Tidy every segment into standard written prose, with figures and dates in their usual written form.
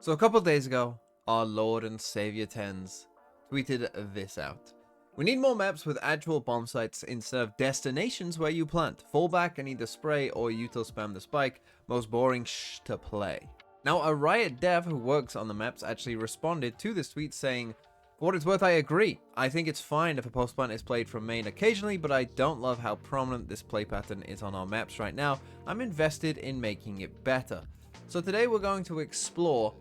So a couple of days ago, our Lord and Savior Tenz tweeted this out. We need more maps with actual bomb sites instead of destinations where you plant. Fall back and either spray or util spam the spike. Most boring to play. Now a Riot dev who works on the maps actually responded to this tweet saying, for what it's worth, I agree. I think it's fine if a post plant is played from main occasionally, but I don't love how prominent this play pattern is on our maps right now. I'm invested in making it better. So today we're going to explore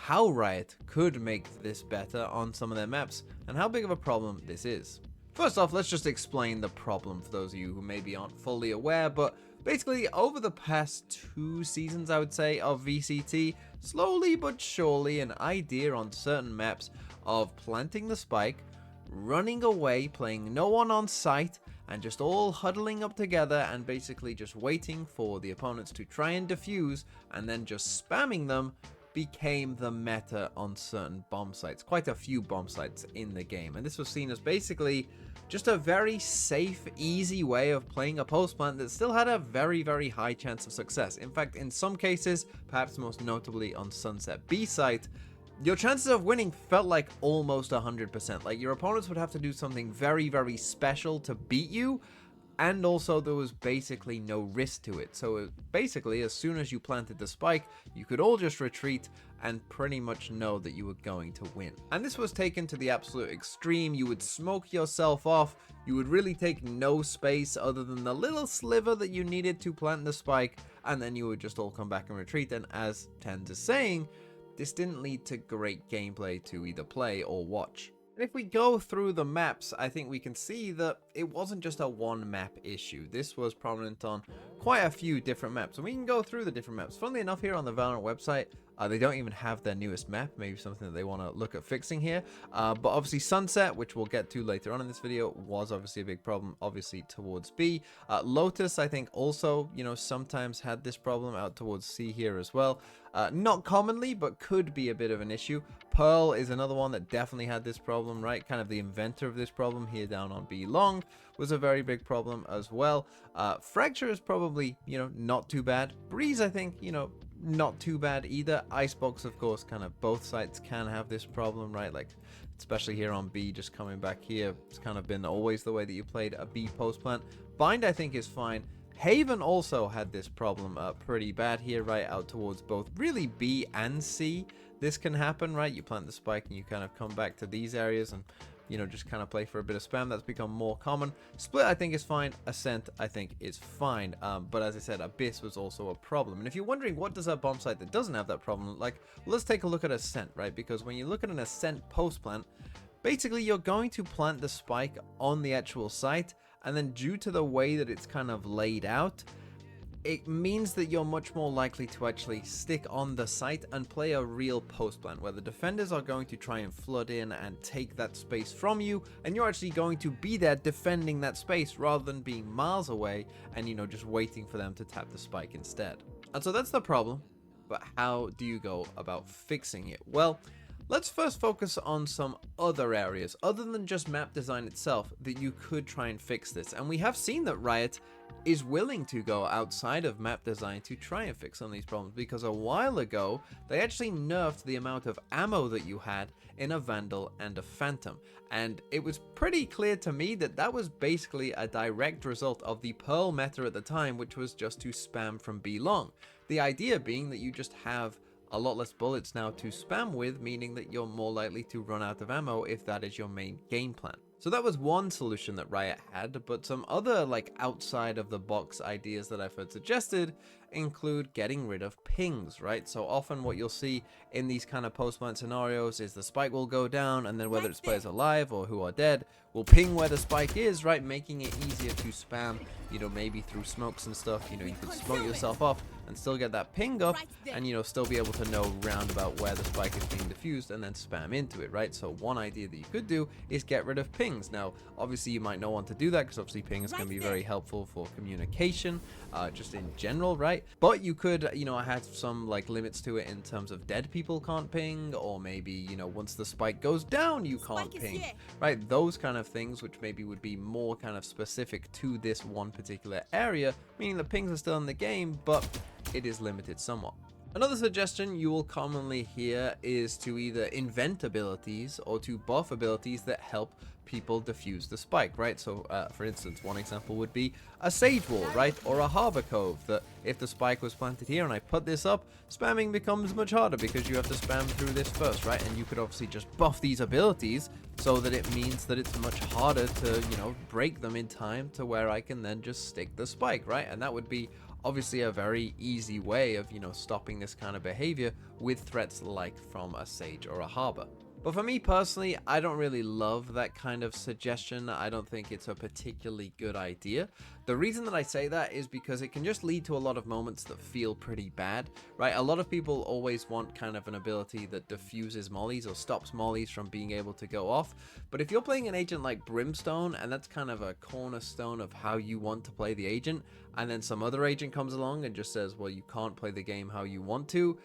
how Riot could make this better on some of their maps and how big of a problem this is. First off, let's just explain the problem for those of you who maybe aren't fully aware, but basically over the past 2 seasons, I would say, of VCT, slowly but surely an idea on certain maps of planting the spike, running away, playing no one on site, and just all huddling up together and basically just waiting for the opponents to try and defuse and then just spamming them became the meta on certain bomb sites, quite a few bomb sites in the game. And this was seen as basically just a very safe, easy way of playing a post plant that still had a very, very high chance of success. In fact, in some cases, perhaps most notably on Sunset B site, your chances of winning felt like almost 100%. Like your opponents would have to do something very, very special to beat you. And also there was basically no risk to it. So basically, as soon as you planted the spike, you could all just retreat and pretty much know that you were going to win. And this was taken to the absolute extreme. You would smoke yourself off. You would really take no space other than the little sliver that you needed to plant the spike. And then you would just all come back and retreat. And as Tenz is saying, this didn't lead to great gameplay to either play or watch. And if we go through the maps, I think we can see that it wasn't just a one map issue. This was prominent on quite a few different maps, and we can go through the different maps. Funnily enough, here on the Valorant website, they don't even have their newest map, maybe something that they want to look at fixing here. But obviously Sunset, which we'll get to later on in this video, was obviously a big problem, obviously towards B. Lotus, I think also, sometimes had this problem out towards C here as well. Not commonly, but could be a bit of an issue. Pearl is another one that definitely had this problem, right? Kind of the inventor of this problem here down on B long was a very big problem as well. Fracture is probably, not too bad. Breeze, I think, not too bad either. Icebox, of course, kind of both sites can have this problem, right? Like, especially here on B, just coming back here, it's kind of been always the way that you played a B post plant. Bind, I think, is fine. Haven also had this problem pretty bad here, right out towards both really B and C. This can happen, right? You plant the spike and you kind of come back to these areas and, just kind of play for a bit of spam. That's become more common. Split, I think, is fine. Ascent, I think, is fine. But as I said, Abyss was also a problem. And if you're wondering what does a bomb site that doesn't have that problem look like, well, let's take a look at Ascent, right? Because when you look at an Ascent post plant, basically you're going to plant the spike on the actual site, and then due to the way that it's kind of laid out, it means that you're much more likely to actually stick on the site and play a real post plant where the defenders are going to try and flood in and take that space from you, and you're actually going to be there defending that space rather than being miles away and just waiting for them to tap the spike instead. And so that's the problem, but how do you go about fixing it? Well, let's first focus on some other areas other than just map design itself that you could try and fix this. And we have seen that Riot is willing to go outside of map design to try and fix some of these problems, because a while ago they actually nerfed the amount of ammo that you had in a Vandal and a Phantom, and it was pretty clear to me that that was basically a direct result of the Pearl meta at the time, which was just to spam from B long. The idea being that you just have a lot less bullets now to spam with, meaning that you're more likely to run out of ammo if that is your main game plan. So that was one solution that Riot had, but some other outside of the box ideas that I've heard suggested include getting rid of pings, right? So often what you'll see in these kind of post-plant scenarios is the spike will go down, and then whether it's players alive or who are dead will ping where the spike is, right? Making it easier to spam, maybe through smokes and stuff. You could smoke yourself off and still get that ping up and, still be able to know roundabout where the spike is being diffused and then spam into it, right? So one idea that you could do is get rid of pings. Now, obviously you might not want to do that because obviously pings can be very helpful for communication, just in general, right? But you could, have some limits to it in terms of dead people can't ping, or maybe, once the spike goes down, you can't ping, right? Those kind of things, which maybe would be more kind of specific to this one particular area, meaning the pings are still in the game, but it is limited somewhat. Another suggestion you will commonly hear is to either invent abilities or to buff abilities that help people defuse the spike, right? So, for instance, one example would be a Sage Wall, right? Or a Harbor Cove, that if the spike was planted here and I put this up, spamming becomes much harder because you have to spam through this first, right? And you could obviously just buff these abilities so that it means that it's much harder to, break them in time to where I can then just stick the spike, right? And that would be obviously a very easy way of, stopping this kind of behavior with threats like from a Sage or a Harbor. But for me personally, I don't really love that kind of suggestion. I don't think it's a particularly good idea. The reason that I say that is because it can just lead to a lot of moments that feel pretty bad, right? A lot of people always want kind of an ability that diffuses mollies or stops mollies from being able to go off. But if you're playing an agent like Brimstone, and that's kind of a cornerstone of how you want to play the agent, and then some other agent comes along and just says, well, you can't play the game how you want to,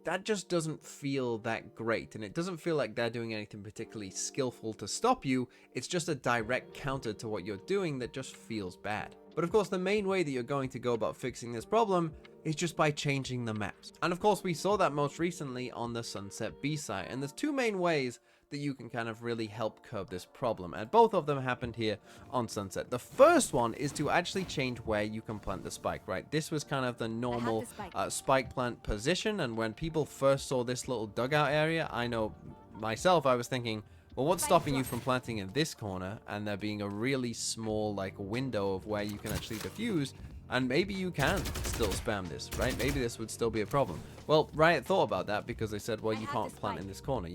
that just doesn't feel that great, and it doesn't feel like they're doing anything particularly skillful to stop you. It's just a direct counter to what you're doing that just feels bad. But of course, the main way that you're going to go about fixing this problem is just by changing the maps. And of course, we saw that most recently on the Sunset B site, and there's two main ways that you can kind of really help curb this problem, and both of them happened here on Sunset. The first one is to actually change where you can plant the spike, right? This was kind of the normal spike plant position, and when people first saw this little dugout area, I know myself, I was thinking, well, what's stopping you from planting in this corner and there being a really small like window of where you can actually defuse, and maybe you can still spam this, right? Maybe this would still be a problem. Well, Riot thought about that because they said, well, you can't plant in this corner.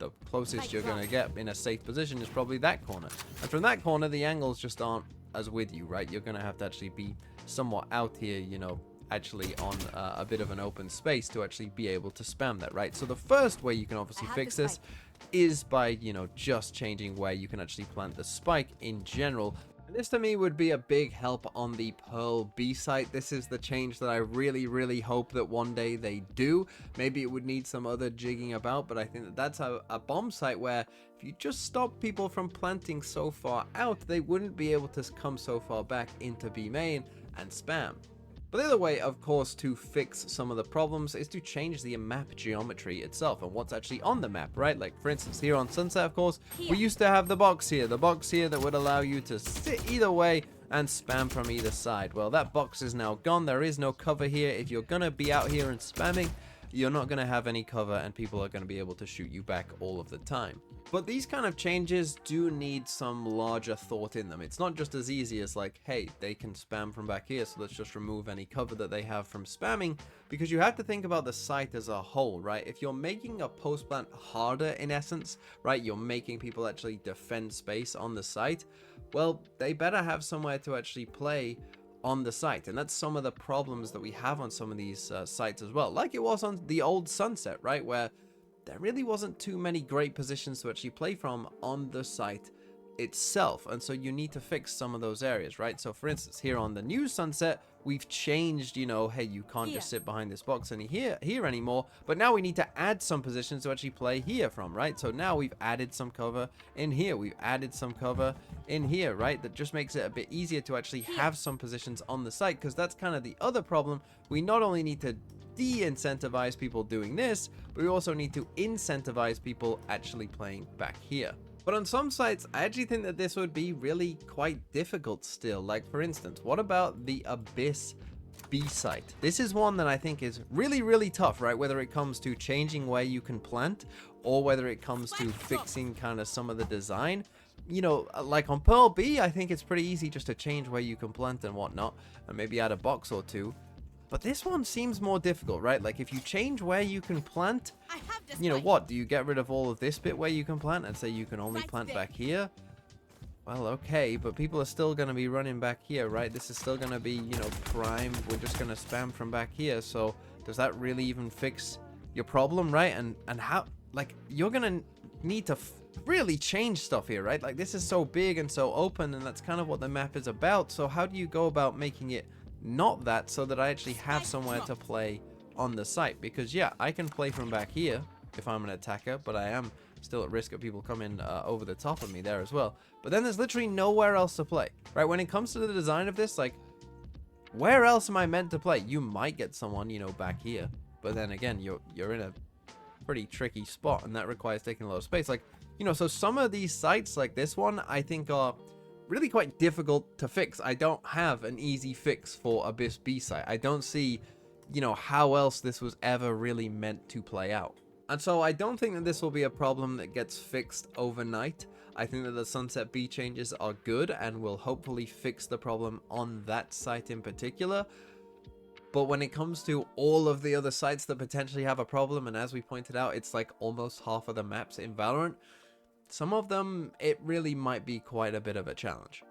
The closest you're going to get in a safe position is probably that corner. And from that corner, the angles just aren't as with you, right? You're going to have to actually be somewhat out here, actually on a bit of an open space to actually be able to spam that, right? So the first way you can obviously fix this is by, just changing where you can actually plant the spike in general. And this to me would be a big help on the Pearl B site. This is the change that I really, really hope that one day they do. Maybe it would need some other jigging about, but I think that that's a bomb site where if you just stop people from planting so far out, they wouldn't be able to come so far back into B main and spam. But the other way, of course, to fix some of the problems is to change the map geometry itself and what's actually on the map, right? Like, for instance, here on Sunset, of course, we used to have the box here that would allow you to sit either way and spam from either side. Well, that box is now gone. There is no cover here. If you're going to be out here and spamming, you're not going to have any cover and people are going to be able to shoot you back all of the time. But these kind of changes do need some larger thought in them. It's not just as easy as like, hey, they can spam from back here, so let's just remove any cover that they have from spamming, because you have to think about the site as a whole, right? If you're making a post plant harder in essence, right, you're making people actually defend space on the site, well, they better have somewhere to actually play on the site. And that's some of the problems that we have on some of these sites as well, like it was on the old Sunset, right, where there really wasn't too many great positions to actually play from on the site itself. And so you need to fix some of those areas, right? So for instance, here on the new Sunset, we've changed, hey, you can't just sit behind this box here anymore, but now we need to add some positions to actually play here from, right? So now we've added some cover in here, we've added some cover in here, right? That just makes it a bit easier to actually have some positions on the site, because that's kind of the other problem. We not only need to de-incentivize people doing this, but we also need to incentivize people actually playing back here. But on some sites, I actually think that this would be really quite difficult still. Like, for instance, what about the Abyss B site? This is one that I think is really, really tough, right? Whether it comes to changing where you can plant or whether it comes to fixing kind of some of the design. Like on Pearl B, I think it's pretty easy just to change where you can plant and whatnot, and maybe add a box or two. But this one seems more difficult, right? Like, if you change where you can plant, what? Do you get rid of all of this bit where you can plant and say you can only plant back here? Well, okay, but people are still going to be running back here, right? This is still going to be, prime. We're just going to spam from back here. So does that really even fix your problem, right? And how, like, you're going to need to really change stuff here, right? Like, this is so big and so open, and that's kind of what the map is about. So how do you go about making it not that, so that I actually have somewhere to play on the site? Because yeah, I can play from back here if I'm an attacker, but I am still at risk of people coming over the top of me there as well. But then there's literally nowhere else to play, right? When it comes to the design of this, like, where else am I meant to play? You might get someone, back here, but then again, you're in a pretty tricky spot, and that requires taking a lot of space. Like, so some of these sites, like this one, I think are really quite difficult to fix. I don't have an easy fix for Abyss B site. I don't see, how else this was ever really meant to play out. And so I don't think that this will be a problem that gets fixed overnight. I think that the Sunset B changes are good and will hopefully fix the problem on that site in particular. But when it comes to all of the other sites that potentially have a problem, and as we pointed out, it's like almost half of the maps in Valorant, some of them, it really might be quite a bit of a challenge.